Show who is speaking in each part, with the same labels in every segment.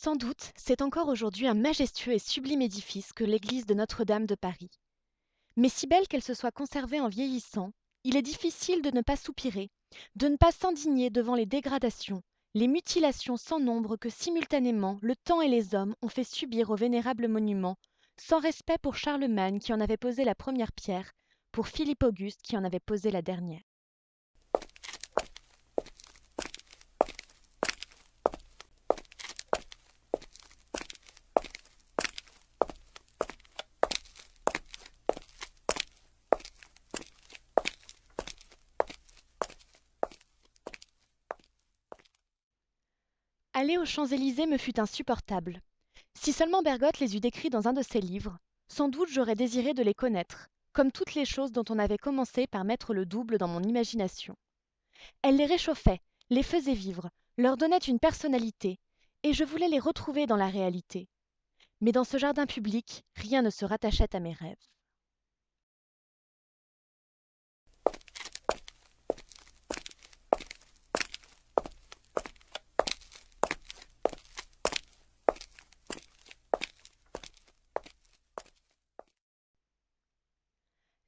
Speaker 1: Sans doute, c'est encore aujourd'hui un majestueux et sublime édifice que l'église de Notre-Dame de Paris. Mais si belle qu'elle se soit conservée en vieillissant, il est difficile de ne pas soupirer, de ne pas s'indigner devant les dégradations, les mutilations sans nombre que simultanément le temps et les hommes ont fait subir au vénérable monument, sans respect pour Charlemagne qui en avait posé la première pierre, pour Philippe Auguste qui en avait posé la dernière. Aller aux Champs-Élysées me fut insupportable. Si seulement Bergotte les eût décrits dans un de ses livres, sans doute j'aurais désiré de les connaître, comme toutes les choses dont on avait commencé par mettre le double dans mon imagination. Elle les réchauffait, les faisait vivre, leur donnait une personnalité, et je voulais les retrouver dans la réalité. Mais dans ce jardin public, rien ne se rattachait à mes rêves.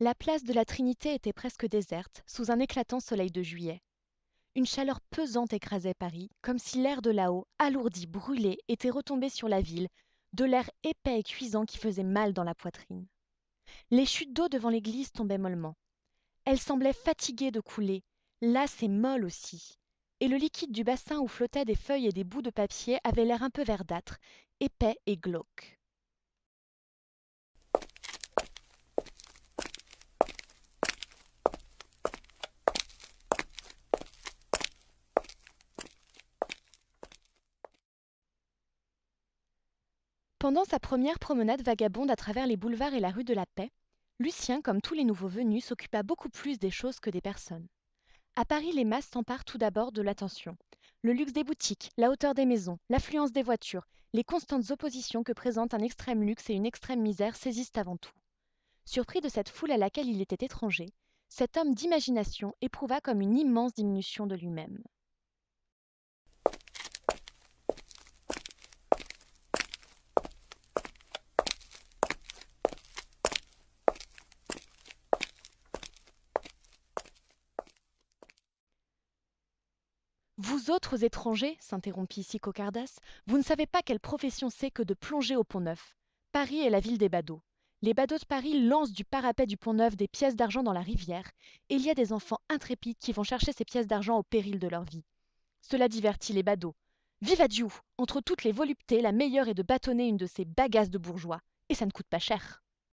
Speaker 1: La place de la Trinité était presque déserte, sous un éclatant soleil de juillet. Une chaleur pesante écrasait Paris, comme si l'air de là-haut, alourdi, brûlé, était retombé sur la ville, de l'air épais et cuisant qui faisait mal dans la poitrine. Les chutes d'eau devant l'église tombaient mollement. Elles semblaient fatiguées de couler, lasses et molles aussi. Et le liquide du bassin où flottaient des feuilles et des bouts de papier avait l'air un peu verdâtre, épais et glauque. Pendant sa première promenade vagabonde à travers les boulevards et la rue de la Paix, Lucien, comme tous les nouveaux venus, s'occupa beaucoup plus des choses que des personnes. À Paris, les masses s'emparent tout d'abord de l'attention. Le luxe des boutiques, la hauteur des maisons, l'affluence des voitures, les constantes oppositions que présentent un extrême luxe et une extrême misère saisissent avant tout. Surpris de cette foule à laquelle il était étranger, cet homme d'imagination éprouva comme une immense diminution de lui-même. Vous autres étrangers, s'interrompit ici Cocardas, vous ne savez pas quelle profession c'est que de plonger au Pont-Neuf. Paris est la ville des badauds. Les badauds de Paris lancent du parapet du Pont-Neuf des pièces d'argent dans la rivière, et il y a des enfants intrépides qui vont chercher ces pièces d'argent au péril de leur vie. Cela divertit les badauds. Viva Dieu! Entre toutes les voluptés, la meilleure est de bâtonner une de ces bagasses de bourgeois, et ça ne coûte pas cher.